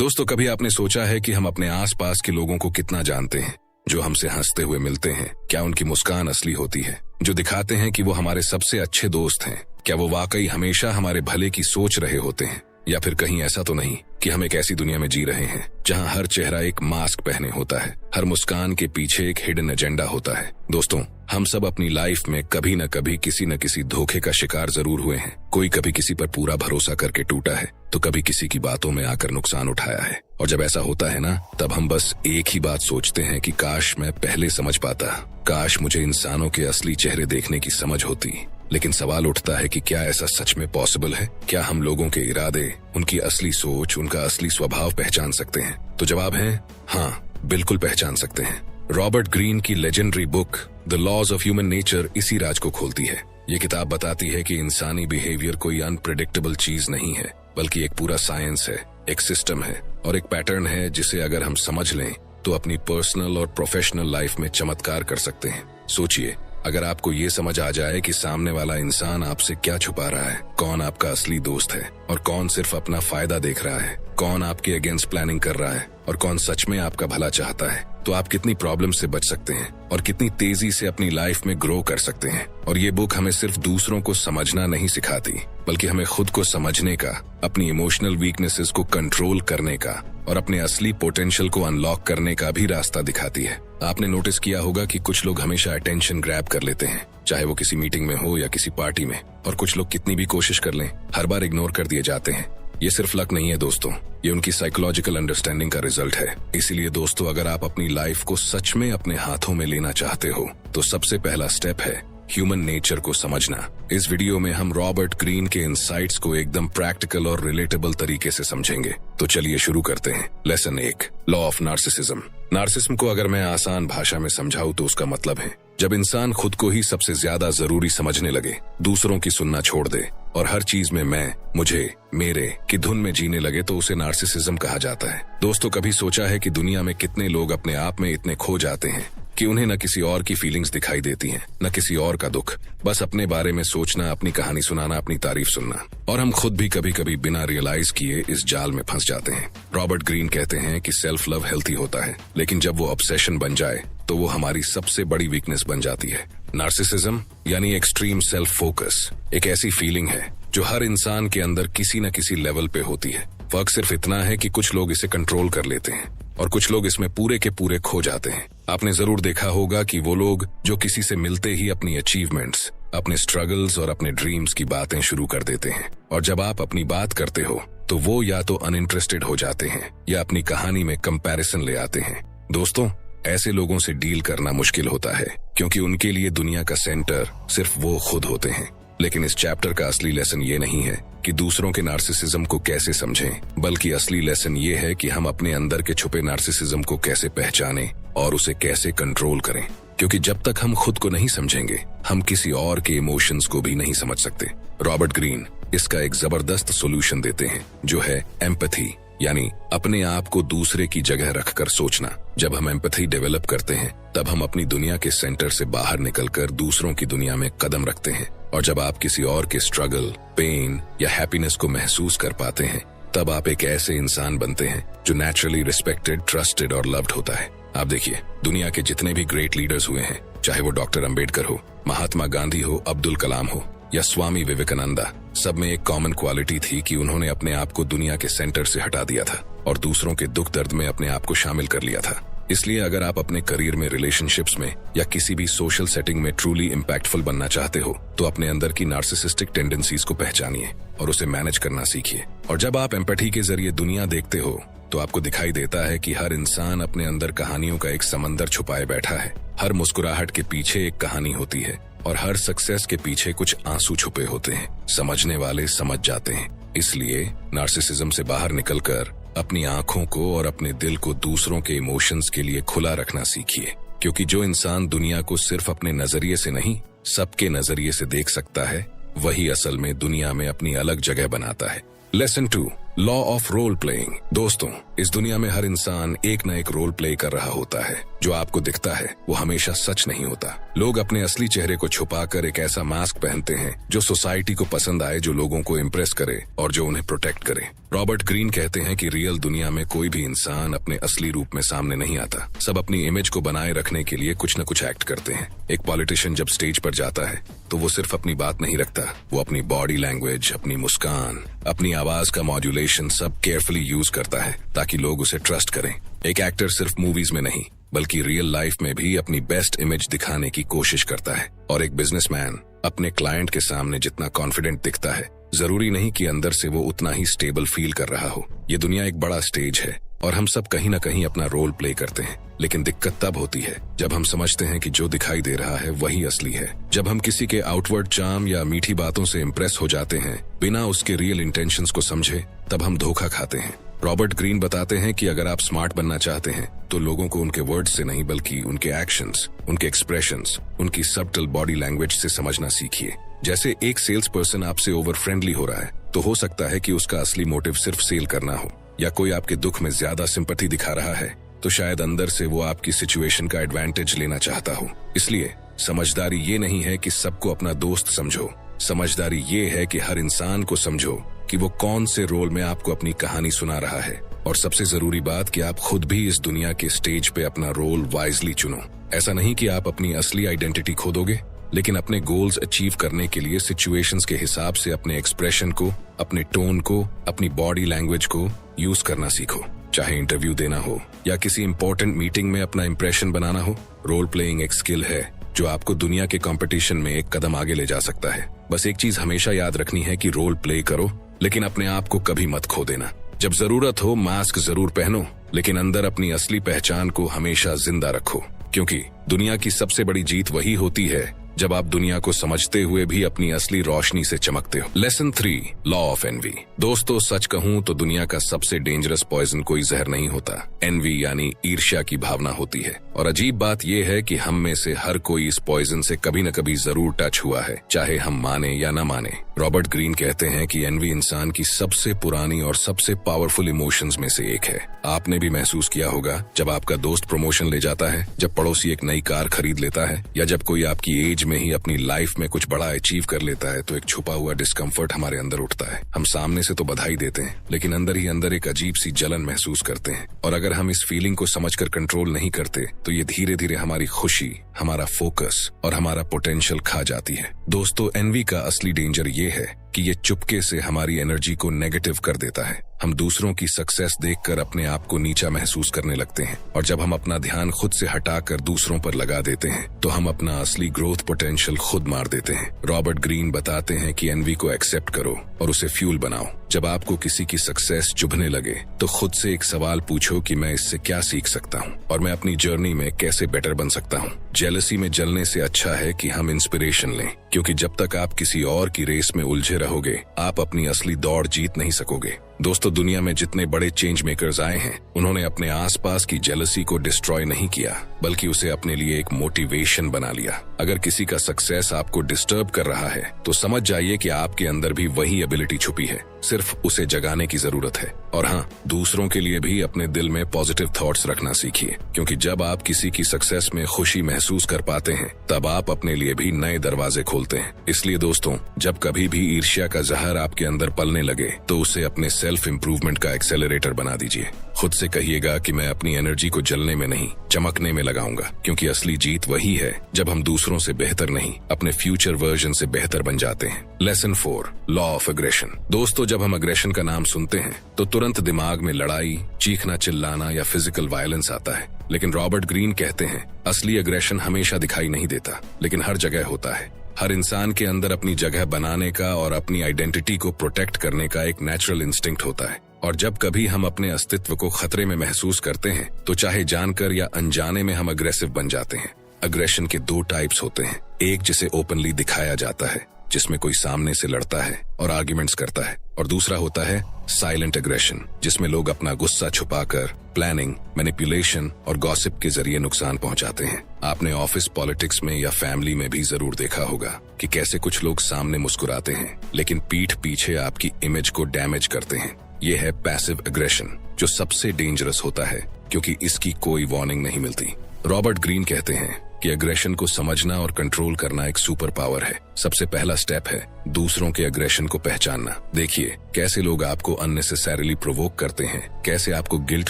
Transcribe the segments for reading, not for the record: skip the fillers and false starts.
दोस्तों, कभी आपने सोचा है कि हम अपने आसपास के लोगों को कितना जानते हैं? जो हमसे हंसते हुए मिलते हैं, क्या उनकी मुस्कान असली होती है? जो दिखाते हैं कि वो हमारे सबसे अच्छे दोस्त हैं, क्या वो वाकई हमेशा हमारे भले की सोच रहे होते हैं? या फिर कहीं ऐसा तो नहीं कि हम एक ऐसी दुनिया में जी रहे हैं जहां हर चेहरा एक मास्क पहने होता है, हर मुस्कान के पीछे एक हिडन एजेंडा होता है। दोस्तों, हम सब अपनी लाइफ में कभी न कभी किसी न किसी धोखे का शिकार जरूर हुए हैं। कोई कभी किसी पर पूरा भरोसा करके टूटा है, तो कभी किसी की बातों में आकर नुकसान उठाया है। और जब ऐसा होता है ना, तब हम बस एक ही बात सोचते हैं कि काश मैं पहले समझ पाता, काश मुझे इंसानों के असली चेहरे देखने की समझ होती। लेकिन सवाल उठता है कि क्या ऐसा सच में पॉसिबल है? क्या हम लोगों के इरादे, उनकी असली सोच, उनका असली स्वभाव पहचान सकते हैं? तो जवाब है हाँ, बिल्कुल पहचान सकते हैं। रॉबर्ट ग्रीन की legendary book the laws of human nature इसी राज को खोलती है। ये किताब बताती है कि इंसानी बिहेवियर कोई अनप्रेडिक्टेबल चीज नहीं है, बल्कि एक पूरा साइंस है, एक सिस्टम है और एक पैटर्न है जिसे अगर हम समझ लें तो अपनी पर्सनल और प्रोफेशनल लाइफ में चमत्कार कर सकते हैं। सोचिए, अगर आपको ये समझ आ जाए कि सामने वाला इंसान आपसे क्या छुपा रहा है, कौन आपका असली दोस्त है और कौन सिर्फ अपना फायदा देख रहा है, कौन आपके अगेंस्ट प्लानिंग कर रहा है और कौन सच में आपका भला चाहता है, तो आप कितनी प्रॉब्लम से बच सकते हैं और कितनी तेजी से अपनी लाइफ में ग्रो कर सकते हैं। और ये बुक हमें सिर्फ दूसरों को समझना नहीं सिखाती, बल्कि हमें खुद को समझने का, अपनी इमोशनल वीकनेसेस को कंट्रोल करने का और अपने असली पोटेंशियल को अनलॉक करने का भी रास्ता दिखाती है। आपने नोटिस किया होगा कि कुछ लोग हमेशा अटेंशन ग्रैब कर लेते हैं, चाहे वो किसी मीटिंग में हो या किसी पार्टी में, और कुछ लोग कितनी भी कोशिश कर लें, हर बार इग्नोर कर दिए जाते हैं। ये सिर्फ लक नहीं है दोस्तों, ये उनकी साइकोलॉजिकल अंडरस्टैंडिंग का रिजल्ट है। इसीलिए दोस्तों, अगर आप अपनी लाइफ को सच में अपने हाथों में लेना चाहते हो, तो सबसे पहला स्टेप है ह्यूमन नेचर को समझना। इस वीडियो में हम रॉबर्ट ग्रीन के इनसाइट्स को एकदम प्रैक्टिकल और रिलेटेबल तरीके से समझेंगे। तो चलिए शुरू करते हैं। Lesson 1, law of narcissism. Narcissism को अगर मैं आसान भाषा में समझाऊं तो उसका मतलब है जब इंसान खुद को ही सबसे ज्यादा जरूरी समझने लगे, दूसरों की सुनना छोड़ दे और हर चीज में मैं, मुझे, मेरे की धुन में जीने लगे, तो उसे नार्सिसिज्म कहा जाता है। दोस्तों, कभी सोचा है कि दुनिया में कितने लोग अपने आप में इतने खो जाते हैं कि उन्हें न किसी और की फीलिंग्स दिखाई देती हैं, न किसी और का दुख, बस अपने बारे में सोचना, अपनी कहानी सुनाना, अपनी तारीफ सुनना। और हम खुद भी कभी कभी बिना रियलाइज किए इस जाल में फंस जाते हैं। रॉबर्ट ग्रीन कहते हैं कि सेल्फ लव हेल्थी होता है, लेकिन जब वो ऑब्सेशन बन जाए तो वो हमारी सबसे बड़ी वीकनेस बन जाती है। नार्सिसिज्म यानी एक्सट्रीम सेल्फ फोकस एक ऐसी फीलिंग है जो हर इंसान के अंदर किसी न किसी लेवल पे होती है। फर्क सिर्फ इतना है कि कुछ लोग इसे कंट्रोल कर लेते हैं और कुछ लोग इसमें पूरे के पूरे खो जाते हैं। आपने जरूर देखा होगा कि वो लोग जो किसी से मिलते ही अपनी अचीवमेंट्स, अपने स्ट्रगल्स और अपने ड्रीम्स की बातें शुरू कर देते हैं, और जब आप अपनी बात करते हो तो वो या तो अनइंटरेस्टेड हो जाते हैं या अपनी कहानी में कंपैरिजन ले आते हैं। दोस्तों, ऐसे लोगों से डील करना मुश्किल होता है क्योंकि उनके लिए दुनिया का सेंटर सिर्फ वो खुद होते हैं। लेकिन इस चैप्टर का असली लेसन ये नहीं है कि दूसरों के नार्सिसिज्म को कैसे समझें, बल्कि असली लेसन ये है कि हम अपने अंदर के छुपे नार्सिसिज्म को कैसे पहचानें और उसे कैसे कंट्रोल करें। क्योंकि जब तक हम खुद को नहीं समझेंगे, हम किसी और के इमोशंस को भी नहीं समझ सकते। रॉबर्ट ग्रीन इसका एक जबरदस्त सॉल्यूशन देते हैं, जो है एम्पैथी, यानी अपने आप को दूसरे की जगह रखकर सोचना। जब हम एम्पैथी डेवलप करते हैं, तब हम अपनी दुनिया के सेंटर से बाहर निकलकर दूसरों की दुनिया में कदम रखते हैं। और जब आप किसी और के स्ट्रगल, पेन या हैप्पीनेस को महसूस कर पाते हैं, तब आप एक ऐसे इंसान बनते हैं जो नेचुरली रिस्पेक्टेड, ट्रस्टेड और लव्ड होता है। आप देखिए, दुनिया के जितने भी ग्रेट लीडर्स हुए हैं, चाहे वो डॉक्टर अंबेडकर हो, महात्मा गांधी हो, अब्दुल कलाम हो या स्वामी विवेकानंदा, सब में एक कॉमन क्वालिटी थी कि उन्होंने अपने आप को दुनिया के सेंटर से हटा दिया था और दूसरों के दुख दर्द में अपने आप को शामिल कर लिया था। इसलिए अगर आप अपने करियर में, रिलेशनशिप्स में या किसी भी सोशल सेटिंग में ट्रूली इम्पैक्टफुल बनना चाहते हो, तो अपने अंदर की नार्सिसिस्टिक टेंडेंसीज को पहचानिए और उसे मैनेज करना सीखिए। और जब आप एम्पैथी के जरिए दुनिया देखते हो, तो आपको दिखाई देता है कि हर इंसान अपने अंदर कहानियों का एक समंदर छुपाए बैठा है। हर मुस्कुराहट के पीछे एक कहानी होती है और हर सक्सेस के पीछे कुछ आंसू छुपे होते हैं। समझने वाले समझ जाते हैं। इसलिए नार्सिसिज्म से बाहर निकलकर अपनी आंखों को और अपने दिल को दूसरों के इमोशंस के लिए खुला रखना सीखिए। क्योंकि जो इंसान दुनिया को सिर्फ अपने नजरिए से नहीं, सबके नजरिए से देख सकता है, वही असल में दुनिया में अपनी अलग जगह बनाता है। Lesson 2, law of role playing. दोस्तों, इस दुनिया में हर इंसान एक न एक रोल प्ले कर रहा होता है। जो आपको दिखता है वो हमेशा सच नहीं होता। लोग अपने असली चेहरे को छुपाकर एक ऐसा मास्क पहनते हैं जो सोसाइटी को पसंद आए, जो लोगों को इम्प्रेस करे और जो उन्हें प्रोटेक्ट करे। रॉबर्ट ग्रीन कहते हैं कि रियल दुनिया में कोई भी इंसान अपने असली रूप में सामने नहीं आता। सब अपनी इमेज को बनाए रखने के लिए कुछ न कुछ एक्ट करते हैं। एक पॉलिटिशियन जब स्टेज पर जाता है तो वो सिर्फ अपनी बात नहीं रखता, वो अपनी बॉडी लैंग्वेज, अपनी मुस्कान, अपनी आवाज का मॉड्यूलेशन सब केयरफुली यूज करता है ताकि लोग उसे ट्रस्ट करें। एक एक्टर सिर्फ मूवीज में नहीं बल्कि रियल लाइफ में भी अपनी बेस्ट इमेज दिखाने की कोशिश करता है। और एक बिजनेसमैन अपने क्लाइंट के सामने जितना कॉन्फिडेंट दिखता है, जरूरी नहीं कि अंदर से वो उतना ही स्टेबल फील कर रहा हो। ये दुनिया एक बड़ा स्टेज है और हम सब कहीं न कहीं अपना रोल प्ले करते हैं। लेकिन दिक्कत तब होती है जब हम समझते हैं कि जो दिखाई दे रहा है वही असली है। जब हम किसी के आउटवर्ड चार्म या मीठी बातों से इम्प्रेस हो जाते हैं बिना उसके रियल इंटेंशंस को समझे, तब हम धोखा खाते हैं। रॉबर्ट ग्रीन बताते हैं कि अगर आप स्मार्ट बनना चाहते हैं तो लोगों को उनके वर्ड्स से नहीं बल्कि उनके एक्शंस, उनके एक्सप्रेशंस, उनकी सबटल बॉडी लैंग्वेज से समझना सीखिए। जैसे एक सेल्स पर्सन आपसे ओवर फ्रेंडली हो रहा है तो हो सकता है कि उसका असली मोटिव सिर्फ सेल करना हो, या कोई आपके दुख में ज्यादा सिंपैथी दिखा रहा है तो शायद अंदर से वो आपकी सिचुएशन का एडवांटेज लेना चाहता हो। इसलिए समझदारी ये नहीं है कि सबको अपना दोस्त समझो, समझदारी ये है कि हर इंसान को समझो कि वो कौन से रोल में आपको अपनी कहानी सुना रहा है। और सबसे जरूरी बात कि आप खुद भी इस दुनिया के स्टेज पे अपना रोल वाइजली चुनो। ऐसा नहीं कि आप अपनी असली आइडेंटिटी खो दोगे, लेकिन अपने गोल्स अचीव करने के लिए सिचुएशंस के हिसाब से अपने एक्सप्रेशन को, अपने टोन को, अपनी बॉडी लैंग्वेज को यूज करना सीखो। चाहे इंटरव्यू देना हो या किसी इंपॉर्टेंट मीटिंग में अपना इंप्रेशन बनाना हो, रोल प्लेइंग एक स्किल है जो आपको दुनिया के कंपटीशन में एक कदम आगे ले जा सकता है। बस एक चीज हमेशा याद रखनी है कि रोल प्ले करो, लेकिन अपने आप को कभी मत खो देना। जब जरूरत हो मास्क जरूर पहनो, लेकिन अंदर अपनी असली पहचान को हमेशा जिंदा रखो, क्योंकि दुनिया की सबसे बड़ी जीत वही होती है जब आप दुनिया को समझते हुए भी अपनी असली रोशनी से चमकते हो। Lesson 3, law of envy. दोस्तों, सच कहूँ तो दुनिया का सबसे डेंजरस पॉइजन कोई जहर नहीं होता, एनवी यानी ईर्ष्या की भावना होती है। और अजीब बात यह है कि हम में से हर कोई इस पॉइजन से कभी न कभी जरूर टच हुआ है, चाहे हम माने या न माने। रॉबर्ट ग्रीन कहते हैं कि एनवी इंसान की सबसे पुरानी और सबसे पावरफुल इमोशंस में से एक है। आपने भी महसूस किया होगा जब आपका दोस्त प्रमोशन ले जाता है, जब पड़ोसी एक नई कार खरीद लेता है, या जब कोई आपकी एज में ही अपनी लाइफ में कुछ बड़ा अचीव कर लेता है तो एक छुपा हुआ डिस्कम्फर्ट हमारे अंदर उठता है। हम सामने से तो बधाई देते हैं, लेकिन अंदर ही अंदर एक अजीब सी जलन महसूस करते हैं। और अगर हम इस फीलिंग को समझकर कंट्रोल नहीं करते तो ये धीरे धीरे हमारी खुशी, हमारा फोकस और हमारा पोटेंशियल खा जाती है। दोस्तों, एनवी का असली डेंजर ये है कि ये चुपके से हमारी एनर्जी को नेगेटिव कर देता है। हम दूसरों की सक्सेस देखकर अपने आप को नीचा महसूस करने लगते हैं, और जब हम अपना ध्यान खुद से हटाकर दूसरों पर लगा देते हैं तो हम अपना असली ग्रोथ पोटेंशियल खुद मार देते हैं। रॉबर्ट ग्रीन बताते हैं कि एनवी को एक्सेप्ट करो और उसे फ्यूल बनाओ। जब आपको किसी की सक्सेस चुभने लगे तो खुद से एक सवाल पूछो कि मैं इससे क्या सीख सकता हूँ और मैं अपनी जर्नी में कैसे बेटर बन सकता हूँ। जेलसी में जलने से अच्छा है कि हम इंस्पिरेशन लें, क्योंकि जब तक आप किसी और की रेस में उलझे रहोगे आप अपनी असली दौड़ जीत नहीं सकोगे। दोस्तों, दुनिया में जितने बड़े चेंज मेकर्स आए हैं उन्होंने अपने आसपास की जेलसी को डिस्ट्रॉय नहीं किया, बल्कि उसे अपने लिए एक मोटिवेशन बना लिया। अगर किसी का सक्सेस आपको डिस्टर्ब कर रहा है तो समझ जाइए कि आपके अंदर भी वही एबिलिटी छुपी है, सिर्फ उसे जगाने की जरूरत है। और हाँ, दूसरों के लिए भी अपने दिल में पॉजिटिव थॉट्स रखना सीखिए, क्योंकि जब आप किसी की सक्सेस में खुशी महसूस कर पाते हैं तब आप अपने लिए भी नए दरवाजे खोलते हैं। इसलिए दोस्तों, जब कभी भी ईर्ष्या का जहर आपके अंदर पलने लगे तो उसे अपने सेल्फ इम्प्रूवमेंट का एक्सेलरेटर बना दीजिए। खुद से कहिएगा कि मैं अपनी एनर्जी को जलने में नहीं चमकने में लगाऊंगा, क्योंकि असली जीत वही है जब हम दूसरों से बेहतर नहीं अपने फ्यूचर वर्जन से बेहतर बन जाते हैं। Lesson 4, law of aggression. दोस्तों, जब हम एग्रेशन का नाम सुनते हैं तो तुरंत दिमाग में लड़ाई, चीखना, चिल्लाना या फिजिकल वायलेंस आता है। लेकिन रॉबर्ट ग्रीन कहते हैं असली एग्रेशन हमेशा दिखाई नहीं देता, लेकिन हर जगह होता है। हर इंसान के अंदर अपनी जगह बनाने का और अपनी आइडेंटिटी को प्रोटेक्ट करने का एक नेचुरल इंस्टिंक्ट होता है। और जब कभी हम अपने अस्तित्व को खतरे में महसूस करते हैं तो चाहे जानकर या अनजाने में हम अग्रेसिव बन जाते हैं। अग्रेशन के 2 टाइप्स होते हैं, एक जिसे ओपनली दिखाया जाता है, जिसमें कोई सामने से लड़ता है और आर्ग्यूमेंट्स करता है, और दूसरा होता है साइलेंट एग्रेशन, जिसमें लोग अपना गुस्सा छुपाकर प्लानिंग, मैनिपुलेशन और गॉसिप के जरिए नुकसान पहुंचाते हैं। आपने ऑफिस पॉलिटिक्स में या फैमिली में भी जरूर देखा होगा कि कैसे कुछ लोग सामने मुस्कुराते हैं लेकिन पीठ पीछे आपकी इमेज को डैमेज करते हैं। ये है पैसिव एग्रेशन, जो सबसे डेंजरस होता है क्योंकि इसकी कोई वार्निंग नहीं मिलती। रॉबर्ट ग्रीन कहते हैं कि एग्रेशन को समझना और कंट्रोल करना एक सुपर पावर है। सबसे पहला स्टेप है दूसरों के एग्रेशन को पहचानना। देखिए कैसे लोग आपको अननेसेसरीली प्रोवोक करते हैं, कैसे आपको गिल्ट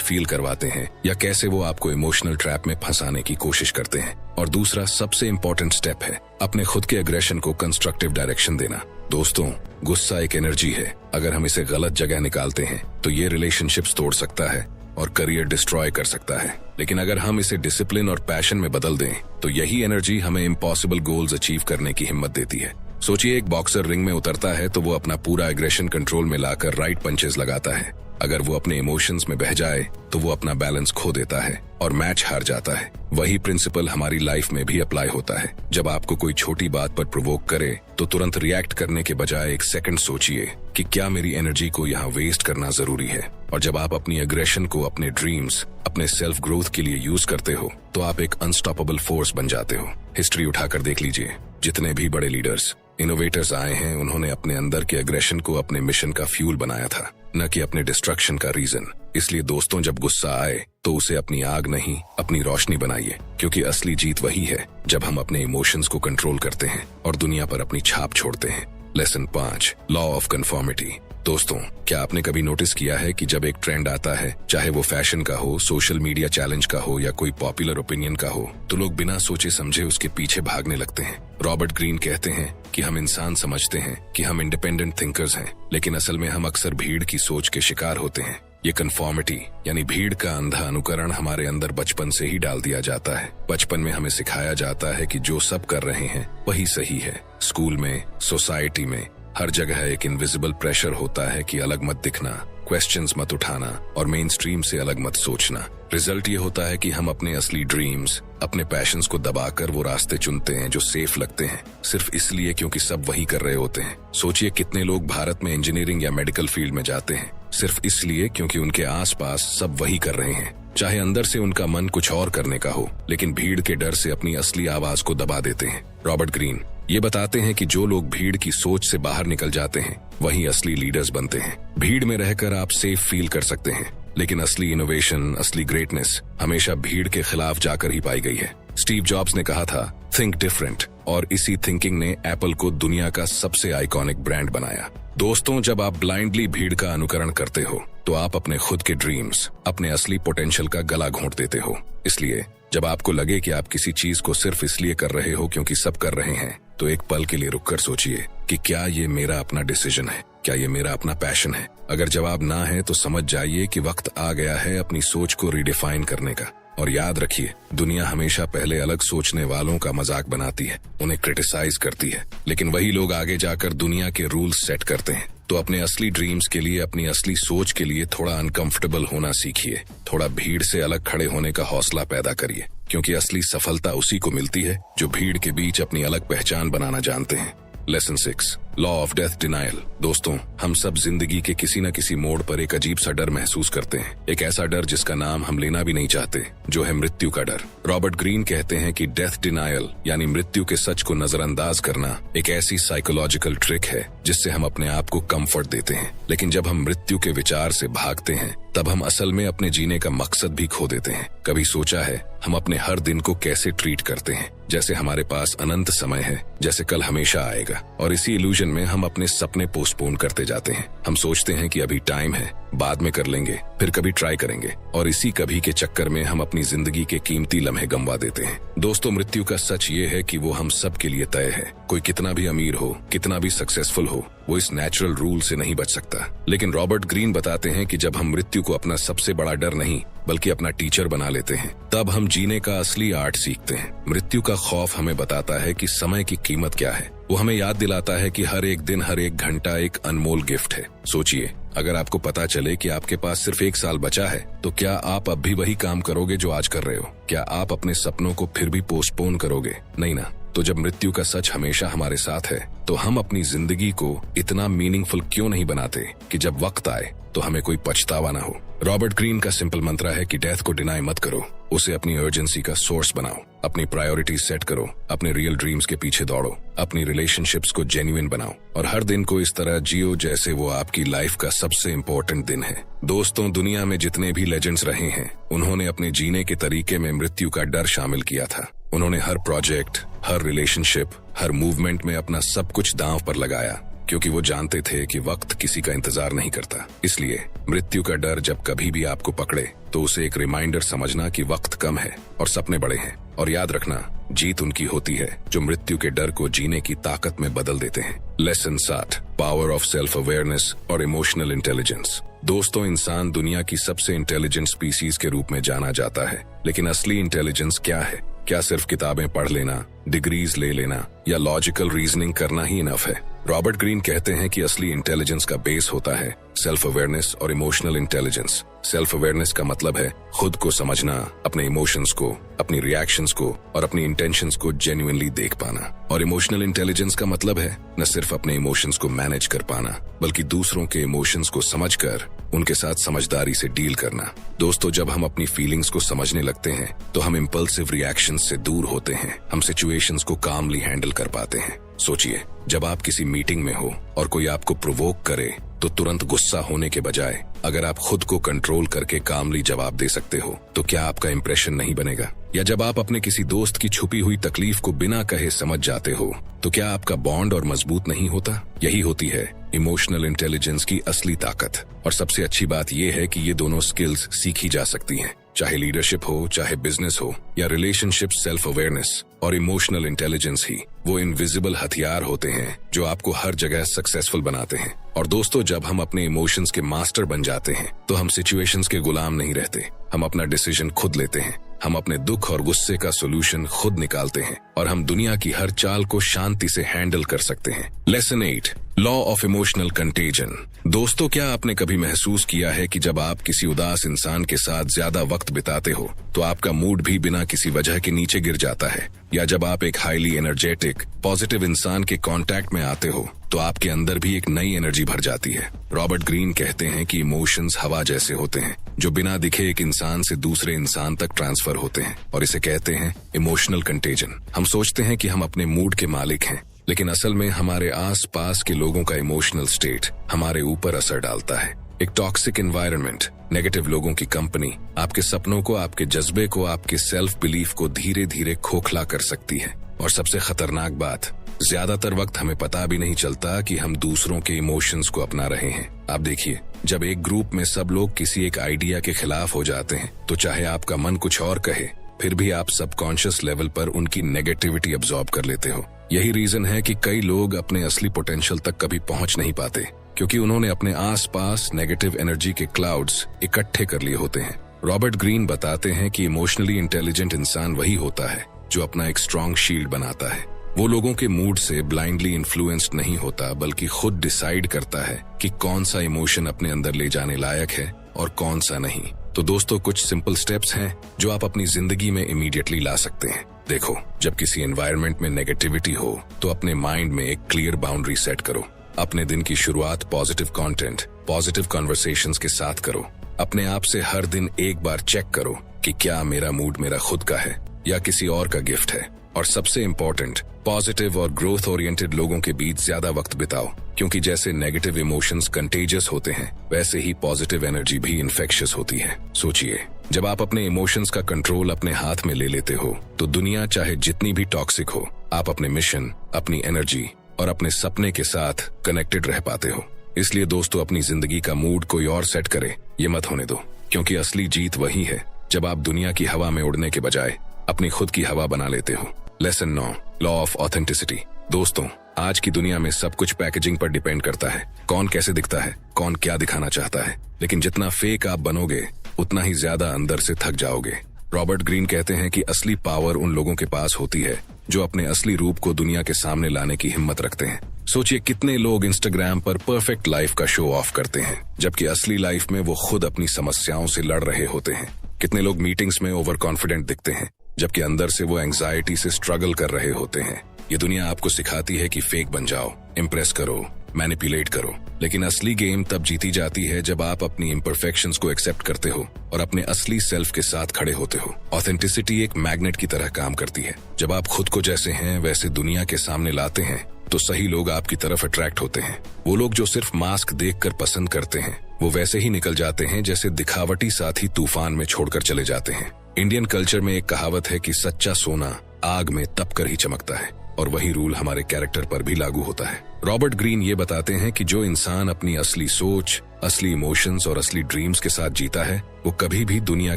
फील करवाते हैं, या कैसे वो आपको इमोशनल ट्रैप में फंसाने की कोशिश करते हैं। और दूसरा सबसे इम्पोर्टेंट स्टेप है अपने खुद के एग्रेशन को कंस्ट्रक्टिव डायरेक्शन देना। दोस्तों, गुस्सा एक एनर्जी है। अगर हम इसे गलत जगह निकालते हैं तो ये रिलेशनशिप्स तोड़ सकता है और करियर डिस्ट्रॉय कर सकता है। लेकिन अगर हम इसे डिसिप्लिन और पैशन में बदल दें तो यही एनर्जी हमें इम्पॉसिबल गोल्स अचीव करने की हिम्मत देती है। सोचिए, एक बॉक्सर रिंग में उतरता है तो वो अपना पूरा एग्रेशन कंट्रोल में लाकर राइट पंचेस लगाता है। अगर वो अपने इमोशंस में बह जाए तो वो अपना बैलेंस खो देता है और मैच हार जाता है। वही प्रिंसिपल हमारी लाइफ में भी अप्लाई होता है। जब आपको कोई छोटी बात पर प्रोवोक करे तो तुरंत रिएक्ट करने के बजाय एक सेकंड सोचिए कि क्या मेरी एनर्जी को यहाँ वेस्ट करना जरूरी है। और जब आप अपनी एग्रेशन को अपने ड्रीम्स, अपने सेल्फ ग्रोथ के लिए यूज करते हो तो आप एक अनस्टॉपेबल फोर्स बन जाते हो। हिस्ट्री उठाकर देख लीजिए, जितने भी बड़े लीडर्स, इनोवेटर्स आए हैं, उन्होंने अपने अंदर के एग्रेशन को अपने मिशन का फ्यूल बनाया था, न कि अपने डिस्ट्रक्शन का रीजन। इसलिए दोस्तों, जब गुस्सा आए तो उसे अपनी आग नहीं, अपनी रोशनी बनाइए, क्योंकि असली जीत वही है जब हम अपने इमोशंस को कंट्रोल करते हैं और दुनिया पर अपनी छाप छोड़ते हैं। Lesson 5, law of conformity. दोस्तों, क्या आपने कभी नोटिस किया है कि जब एक ट्रेंड आता है, चाहे वो फैशन का हो, सोशल मीडिया चैलेंज का हो या कोई पॉपुलर ओपिनियन का हो, तो लोग बिना सोचे समझे उसके पीछे भागने लगते हैं। रॉबर्ट ग्रीन कहते हैं कि हम इंसान समझते हैं कि हम इंडिपेंडेंट थिंकर्स हैं, लेकिन असल में हम अक्सर भीड़ की सोच के शिकार होते हैं। ये कन्फॉर्मिटी यानी भीड़ का अंधा अनुकरण हमारे अंदर बचपन से ही डाल दिया जाता है। बचपन में हमें सिखाया जाता है कि जो सब कर रहे हैं वही सही है। स्कूल में, सोसाइटी में, हर जगह एक इनविजिबल प्रेशर होता है कि अलग मत दिखना, क्वेश्चंस मत उठाना और मेन स्ट्रीम से अलग मत सोचना। रिजल्ट ये होता है कि हम अपने असली ड्रीम्स, अपने पैशंस को दबाकर वो रास्ते चुनते हैं जो सेफ लगते हैं, सिर्फ इसलिए क्योंकि सब वही कर रहे होते हैं। सोचिए, कितने लोग भारत में इंजीनियरिंग या मेडिकल फील्ड में जाते हैं सिर्फ इसलिए क्योंकि उनके आसपास सब वही कर रहे हैं, चाहे अंदर से उनका मन कुछ और करने का हो, लेकिन भीड़ के डर से अपनी असली आवाज को दबा देते हैं। रॉबर्ट ग्रीन ये बताते हैं कि जो लोग भीड़ की सोच से बाहर निकल जाते हैं वही असली लीडर्स बनते हैं। भीड़ में रहकर आप सेफ फील कर सकते हैं, लेकिन असली इनोवेशन, असली ग्रेटनेस हमेशा भीड़ के खिलाफ जाकर ही पाई गई है। स्टीव जॉब्स ने कहा था, थिंक डिफरेंट, और इसी थिंकिंग ने एप्पल को दुनिया का सबसे आइकॉनिक ब्रांड बनाया। दोस्तों, जब आप ब्लाइंडली भीड़ का अनुकरण करते हो तो आप अपने खुद के ड्रीम्स, अपने असली पोटेंशियल का गला घोंट देते हो। इसलिए जब आपको लगे कि आप किसी चीज को सिर्फ इसलिए कर रहे हो क्योंकि सब कर रहे हैं, तो एक पल के लिए रुककर सोचिए कि क्या ये मेरा अपना डिसीजन है, क्या ये मेरा अपना पैशन है। अगर जवाब ना है तो समझ जाइए कि वक्त आ गया है अपनी सोच को रिडिफाइन करने का। और याद रखिए, दुनिया हमेशा पहले अलग सोचने वालों का मजाक बनाती है, उन्हें क्रिटिसाइज करती है, लेकिन वही लोग आगे जाकर दुनिया के रूल्स सेट करते हैं। तो अपने असली ड्रीम्स के लिए, अपनी असली सोच के लिए थोड़ा अनकंफर्टेबल होना सीखिए, थोड़ा भीड़ से अलग खड़े होने का हौसला पैदा करिए, क्योंकि असली सफलता उसी को मिलती है जो भीड़ के बीच अपनी अलग पहचान बनाना जानते हैं। Lesson 6, law of death denial. दोस्तों, हम सब जिंदगी के किसी न किसी मोड़ पर एक अजीब सा डर महसूस करते हैं, एक ऐसा डर जिसका नाम हम लेना भी नहीं चाहते, जो है मृत्यु का डर। रॉबर्ट ग्रीन कहते हैं कि डेथ डिनायल यानी मृत्यु के सच को नजरअंदाज करना एक ऐसी साइकोलॉजिकल ट्रिक है जिससे हम अपने आप को कंफर्ट देते हैं। लेकिन जब हम मृत्यु के विचार से भागते हैं तब हम असल में अपने जीने का मकसद भी खो देते हैं। कभी सोचा है हम अपने हर दिन को कैसे ट्रीट करते हैं, जैसे हमारे पास अनंत समय है, जैसे कल हमेशा आएगा, और इसी इल्यूजन में हम अपने सपने पोस्टपोन करते जाते हैं। हम सोचते हैं कि अभी टाइम है, बाद में कर लेंगे, फिर कभी ट्राई करेंगे, और इसी कभी के चक्कर में हम अपनी जिंदगी के कीमती लम्हे गंवा देते हैं। दोस्तों, मृत्यु का सच ये है कि वो हम सब के लिए तय है। कोई कितना भी अमीर हो, कितना भी सक्सेसफुल हो, वो इस नेचुरल रूल से नहीं बच सकता। लेकिन रॉबर्ट ग्रीन बताते हैं कि जब हम मृत्यु को अपना सबसे बड़ा डर नहीं बल्कि अपना टीचर बना लेते हैं, तब हम जीने का असली आर्ट सीखते हैं। मृत्यु का खौफ हमें बताता है कि समय की कीमत क्या है। वो हमें याद दिलाता है कि हर एक दिन, हर एक घंटा एक अनमोल गिफ्ट है। सोचिए, अगर आपको पता चले कि आपके पास सिर्फ 1 साल बचा है, तो क्या आप अब भी वही काम करोगे जो आज कर रहे हो? क्या आप अपने सपनों को फिर भी पोस्टपोन करोगे? नहीं ना। तो जब मृत्यु का सच हमेशा हमारे साथ है, तो हम अपनी जिंदगी को इतना मीनिंगफुल क्यों नहीं बनाते कि जब वक्त आए तो हमें कोई पछतावा ना हो। रॉबर्ट ग्रीन का सिंपल मंत्र है कि डेथ को डिनाई मत करो, उसे अपनी अर्जेंसी का सोर्स बनाओ, अपनी प्रायोरिटी सेट करो, अपने रियल ड्रीम्स के पीछे दौड़ो, अपनी रिलेशनशिप्स को जेन्युइन बनाओ और हर दिन को इस तरह जियो जैसे वो आपकी लाइफ का सबसे इम्पोर्टेंट दिन है। दोस्तों, दुनिया में जितने भी लेजेंड्स रहे हैं, उन्होंने अपने जीने के तरीके में मृत्यु का डर शामिल किया था। उन्होंने हर प्रोजेक्ट, हर रिलेशनशिप, हर मूवमेंट में अपना सब कुछ दांव पर लगाया, क्योंकि वो जानते थे कि वक्त किसी का इंतजार नहीं करता। इसलिए मृत्यु का डर जब कभी भी आपको पकड़े तो उसे एक रिमाइंडर समझना कि वक्त कम है और सपने बड़े हैं। और याद रखना, जीत उनकी होती है जो मृत्यु के डर को जीने की ताकत में बदल देते हैं। Lesson 7, power of self awareness और इमोशनल इंटेलिजेंस। दोस्तों, इंसान दुनिया की सबसे इंटेलिजेंट स्पीसीज के रूप में जाना जाता है, लेकिन असली इंटेलिजेंस क्या है? क्या सिर्फ किताबें पढ़ लेना, डिग्रीज ले लेना या लॉजिकल रीजनिंग करना ही इनफ है? रॉबर्ट ग्रीन कहते हैं कि असली इंटेलिजेंस का बेस होता है सेल्फ अवेयरनेस और इमोशनल इंटेलिजेंस। सेल्फ अवेयरनेस का मतलब है खुद को समझना, अपने इमोशंस को, अपनी रिएक्शंस को और अपनी इंटेंशंस को जेन्युइनली देख पाना। और इमोशनल इंटेलिजेंस का मतलब है न सिर्फ अपने इमोशंस को मैनेज कर पाना, बल्कि दूसरों के इमोशंस को समझकर उनके साथ समझदारी से डील करना। दोस्तों, जब हम अपनी फीलिंग्स को समझने लगते हैं तो हम इम्पल्सिव रिएक्शंस से दूर होते हैं, हम सिचुएशंस को कामली हैंडल कर पाते हैं। सोचिए, जब आप किसी मीटिंग में हो और कोई आपको प्रोवोक करे तो तुरंत गुस्सा होने के बजाय अगर आप खुद को कंट्रोल करके कामली जवाब दे सकते हो तो क्या आपका इंप्रेशन नहीं बनेगा? या जब आप अपने किसी दोस्त की छुपी हुई तकलीफ को बिना कहे समझ जाते हो तो क्या आपका बॉन्ड और मजबूत नहीं होता? यही होती है इमोशनल इंटेलिजेंस की असली ताकत। और सबसे अच्छी बात यह है कि ये दोनों स्किल्स सीखी जा सकती हैं, चाहे लीडरशिप हो, चाहे बिजनेस हो या रिलेशनशिप। सेल्फ अवेयरनेस और इमोशनल इंटेलिजेंस ही वो इनविजिबल हथियार होते हैं जो आपको हर जगह सक्सेसफुल बनाते हैं। और दोस्तों, जब हम अपने इमोशंस के मास्टर बन जाते हैं तो हम सिचुएशंस के गुलाम नहीं रहते। हम अपना डिसीजन खुद लेते हैं, हम अपने दुख और गुस्से का सोल्यूशन खुद निकालते हैं और हम दुनिया की हर चाल को शांति से हैंडल कर सकते हैं। Lesson 8, law of emotional contagion. दोस्तों, क्या आपने कभी महसूस किया है कि जब आप किसी उदास इंसान के साथ ज्यादा वक्त बिताते हो तो आपका मूड भी बिना किसी वजह के नीचे गिर जाता है? या जब आप एक हाईली एनर्जेटिक, पॉजिटिव इंसान के कांटेक्ट में आते हो तो आपके अंदर भी एक नई एनर्जी भर जाती है? रॉबर्ट ग्रीन कहते हैं कि इमोशंस हवा जैसे होते हैं जो बिना दिखे एक इंसान से दूसरे इंसान तक ट्रांसफर होते हैं, और इसे कहते हैं इमोशनल कंटेजन। हम सोचते हैं कि हम अपने मूड के मालिक हैं, लेकिन असल में हमारे आस पास के लोगों का इमोशनल स्टेट हमारे ऊपर असर डालता है। एक टॉक्सिक एनवायरनमेंट, नेगेटिव लोगों की कंपनी आपके सपनों को, आपके जज्बे को, आपके सेल्फ बिलीफ को धीरे धीरे खोखला कर सकती है। और सबसे खतरनाक बात, ज्यादातर वक्त हमें पता भी नहीं चलता कि हम दूसरों के इमोशंस को अपना रहे हैं। आप देखिए, जब एक ग्रुप में सब लोग किसी एक आइडिया के खिलाफ हो जाते हैं तो चाहे आपका मन कुछ और कहे, फिर भी आप सबकॉन्शियस लेवल पर उनकी नेगेटिविटी अब्सॉर्ब कर लेते हो। यही रीजन है कि कई लोग अपने असली पोटेंशियल तक कभी पहुंच नहीं पाते, क्योंकि उन्होंने अपने आसपास नेगेटिव एनर्जी के क्लाउड्स इकट्ठे कर लिए होते हैं। रॉबर्ट ग्रीन बताते हैं कि इमोशनली इंटेलिजेंट इंसान वही होता है जो अपना एक स्ट्रॉन्ग शील्ड बनाता है। वो लोगों के मूड से ब्लाइंडली इन्फ्लुएंस्ड नहीं होता, बल्कि खुद डिसाइड करता है कि कौन सा इमोशन अपने अंदर ले जाने लायक है और कौन सा नहीं। तो दोस्तों, कुछ सिंपल स्टेप्स हैं जो आप अपनी जिंदगी में इमीडिएटली ला सकते हैं। देखो, जब किसी एनवायरनमेंट में नेगेटिविटी हो तो अपने माइंड में एक क्लियर बाउंड्री सेट करो। अपने दिन की शुरुआत पॉजिटिव कंटेंट, पॉजिटिव कन्वर्सेशंस के साथ करो। अपने आप से हर दिन एक बार चेक करो कि क्या मेरा मूड मेरा खुद का है या किसी और का गिफ्ट है। और सबसे इम्पोर्टेंट, पॉजिटिव और ग्रोथ ओरिएंटेड लोगों के बीच ज्यादा वक्त बिताओ, क्योंकि जैसे नेगेटिव इमोशंस कंटेजियस होते हैं, वैसे ही पॉजिटिव एनर्जी भी इन्फेक्शियस होती है। सोचिए, जब आप अपने इमोशंस का कंट्रोल अपने हाथ में ले लेते हो तो दुनिया चाहे जितनी भी टॉक्सिक हो, आप अपने मिशन, अपनी एनर्जी और अपने सपने के साथ कनेक्टेड रह पाते हो। इसलिए दोस्तों, अपनी जिंदगी का मूड कोई और सेट करे ये मत होने दो, क्योंकि असली जीत वही है जब आप दुनिया की हवा में उड़ने के बजाय अपनी खुद की हवा बना लेते हो। Lesson 9, law of authenticity. दोस्तों, आज की दुनिया में सब कुछ पैकेजिंग पर डिपेंड करता है। कौन कैसे दिखता है, कौन क्या दिखाना चाहता है, लेकिन जितना फेक आप बनोगे उतना ही ज्यादा अंदर से थक जाओगे। रॉबर्ट ग्रीन कहते हैं कि असली पावर उन लोगों के पास होती है जो अपने असली रूप को दुनिया के सामने लाने की हिम्मत रखते हैं। सोचिए, कितने लोग इंस्टाग्राम पर परफेक्ट लाइफ का शो ऑफ करते हैं, जबकि असली लाइफ में वो खुद अपनी समस्याओं से लड़ रहे होते हैं। कितने लोग मीटिंग्स में ओवर कॉन्फिडेंट दिखते हैं, जबकि अंदर से वो एंजाइटी से स्ट्रगल कर रहे होते हैं। ये दुनिया आपको सिखाती है कि फेक बन जाओ, इम्प्रेस करो, मैनिपुलेट करो, लेकिन असली गेम तब जीती जाती है जब आप अपनी इम्परफेक्शंस को एक्सेप्ट करते हो और अपने असली सेल्फ के साथ खड़े होते हो। ऑथेंटिसिटी एक मैग्नेट की तरह काम करती है। जब आप खुद को जैसे हैं वैसे दुनिया के सामने लाते हैं तो सही लोग आपकी तरफ अट्रैक्ट होते हैं। वो लोग जो सिर्फ मास्क देखकर पसंद करते हैं वो वैसे ही निकल जाते हैं जैसे दिखावटी साथी तूफान में छोड़कर चले जाते हैं। इंडियन कल्चर में एक कहावत है कि सच्चा सोना आग में तप कर ही चमकता है, और वही रूल हमारे कैरेक्टर पर भी लागू होता है। रॉबर्ट ग्रीन ये बताते हैं कि जो इंसान अपनी असली सोच, असली इमोशंस और असली ड्रीम्स के साथ जीता है वो कभी भी दुनिया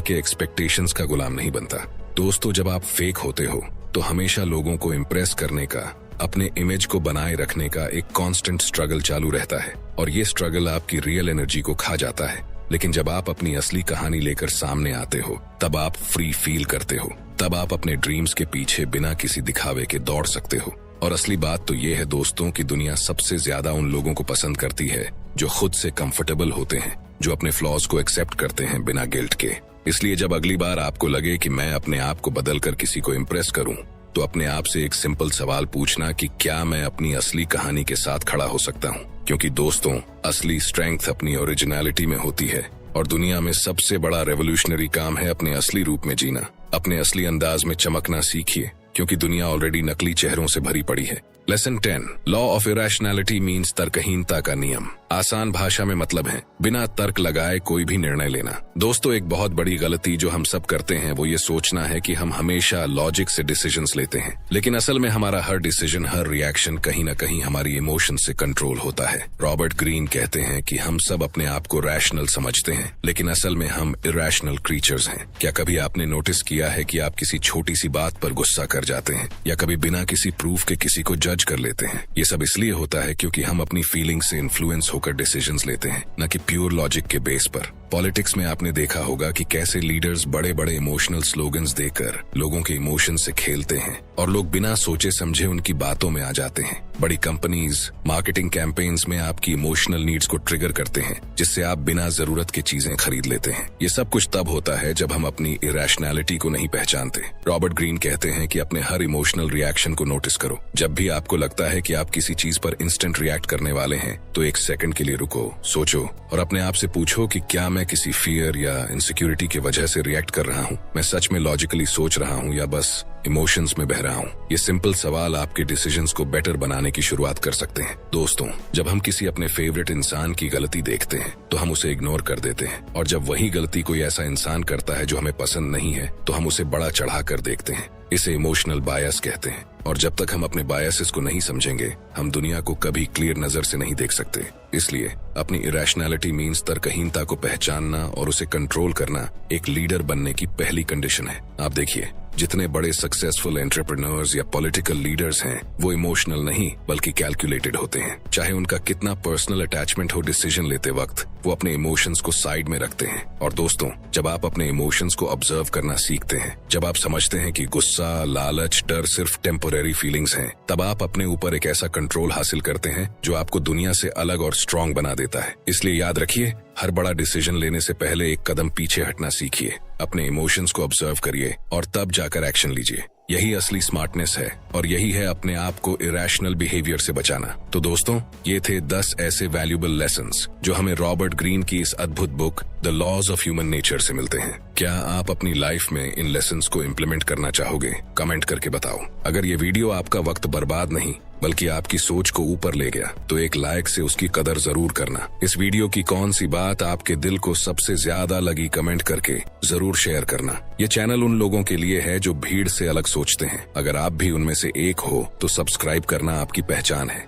के एक्सपेक्टेशंस का गुलाम नहीं बनता। दोस्तों, जब आप फेक होते हो तो हमेशा लोगों को इम्प्रेस करने का, अपने इमेज को बनाए रखने का एक कांस्टेंट स्ट्रगल चालू रहता है, और ये स्ट्रगल आपकी रियल एनर्जी को खा जाता है। लेकिन जब आप अपनी असली कहानी लेकर सामने आते हो तब आप फ्री फील करते हो, तब आप अपने ड्रीम्स के पीछे बिना किसी दिखावे के दौड़ सकते हो। और असली बात तो ये है दोस्तों कि दुनिया सबसे ज्यादा उन लोगों को पसंद करती है जो खुद से कंफर्टेबल होते हैं, जो अपने फ्लॉज को एक्सेप्ट करते हैं बिना गिल्ट के। इसलिए जब अगली बार आपको लगे कि मैं अपने आप को बदलकर किसी को इम्प्रेस करूं, तो अपने आप से एक सिंपल सवाल पूछना कि क्या मैं अपनी असली कहानी के साथ खड़ा हो सकता हूं। क्योंकि दोस्तों, असली स्ट्रेंथ अपनी ओरिजिनलिटी में होती है, और दुनिया में सबसे बड़ा रेवोल्यूशनरी काम है अपने असली रूप में जीना। अपने असली अंदाज में चमकना सीखिए, क्योंकि दुनिया ऑलरेडी नकली चेहरों से भरी पड़ी है। Lesson 10, law of irrationality means तर्कहीनता का नियम। आसान भाषा में मतलब है बिना तर्क लगाए कोई भी निर्णय लेना। दोस्तों, एक बहुत बड़ी गलती जो हम सब करते हैं वो ये सोचना है कि हम हमेशा लॉजिक से डिसीजंस लेते हैं, लेकिन असल में हमारा हर डिसीजन, हर रिएक्शन कहीं न कहीं हमारी इमोशन से कंट्रोल होता है। रॉबर्ट ग्रीन कहते हैं कि हम सब अपने आप को रैशनल समझते हैं, लेकिन असल में हम इरेशनल क्रीचर्स हैं। क्या कभी आपने नोटिस किया है कि आप किसी छोटी सी बात पर गुस्सा कर जाते हैं, या कभी बिना किसी प्रूफ के किसी को जज कर लेते हैं? ये सब इसलिए होता है क्योंकि हम अपनी फीलिंग से इन्फ्लुएंस होकर डिसीजंस लेते हैं, न कि प्योर लॉजिक के बेस पर। पॉलिटिक्स में आपने देखा होगा कि कैसे लीडर्स बड़े बड़े इमोशनल स्लोगन्स देकर लोगों के इमोशन से खेलते हैं, और लोग बिना सोचे समझे उनकी बातों में आ जाते हैं। बड़ी कंपनीज मार्केटिंग कैंपेन्स में आपकी इमोशनल नीड्स को ट्रिगर करते हैं, जिससे आप बिना जरूरत की चीजें खरीद लेते हैं। ये सब कुछ तब होता है जब हम अपनी इरेशनैलिटी को नहीं पहचानते। रॉबर्ट ग्रीन कहते हैं कि अपने हर इमोशनल रिएक्शन को नोटिस करो। जब भी आपको लगता है कि आप किसी चीज पर इंस्टेंट रिएक्ट करने वाले हैं, तो एक सेकंड के लिए रुको, सोचो और अपने आप से पूछो कि क्या मैं किसी फियर या इनसिक्योरिटी की वजह से रिएक्ट कर रहा हूँ? मैं सच में लॉजिकली सोच रहा हूँ या बस इमोशंस में बह रहा हूँ? ये सिंपल सवाल आपके डिसीजंस को बेटर बनाने की शुरुआत कर सकते हैं। दोस्तों, जब हम किसी अपने फेवरेट इंसान की गलती देखते हैं तो हम उसे इग्नोर कर देते हैं, और जब वही गलती कोई ऐसा इंसान करता है जो हमें पसंद नहीं है तो हम उसे बड़ा चढ़ा कर देखते हैं। इसे इमोशनल बायस कहते हैं, और जब तक हम अपने बायसेस को नहीं समझेंगे हम दुनिया को कभी क्लियर नजर से नहीं देख सकते। इसलिए अपनी इरेशनैलिटी मीन्स तर्कहीनता को पहचानना और उसे कंट्रोल करना एक लीडर बनने की पहली कंडीशन है। आप देखिए, जितने बड़े सक्सेसफुल एंटरप्रेन्योर्स या पॉलिटिकल लीडर्स हैं वो इमोशनल नहीं बल्कि कैलकुलेटेड होते हैं। चाहे उनका कितना पर्सनल अटैचमेंट हो, डिसीजन लेते वक्त वो अपने इमोशंस को साइड में रखते हैं। और दोस्तों, जब आप अपने इमोशंस को ऑब्जर्व करना सीखते हैं, जब आप समझते हैं कि गुस्सा, लालच, डर सिर्फ टेम्पोरेरी फीलिंग्स हैं, तब आप अपने ऊपर एक ऐसा कंट्रोल हासिल करते हैं जो आपको दुनिया से अलग और स्ट्रांग बना देता है। इसलिए याद रखिए, हर बड़ा डिसीजन लेने से पहले एक कदम पीछे हटना सीखिए, अपने इमोशंस को ऑब्जर्व करिए और तब जाकर एक्शन लीजिए। यही असली स्मार्टनेस है, और यही है अपने आप को इरेशनल बिहेवियर से बचाना। तो दोस्तों, ये थे 10 ऐसे वैल्यूएबल लेसन्स जो हमें रॉबर्ट ग्रीन की इस अद्भुत book the laws of human nature से मिलते हैं। क्या आप अपनी लाइफ में इन लेसन्स को इम्प्लीमेंट करना चाहोगे? कमेंट करके बताओ। अगर ये वीडियो आपका वक्त बर्बाद नहीं बल्कि आपकी सोच को ऊपर ले गया तो एक लाइक से उसकी कदर जरूर करना। इस वीडियो की कौन सी बात आपके दिल को सबसे ज्यादा लगी, कमेंट करके जरूर शेयर करना। ये चैनल उन लोगों के लिए है जो भीड़ से अलग सोचते हैं। अगर आप भी उनमें से एक हो तो सब्सक्राइब करना आपकी पहचान है।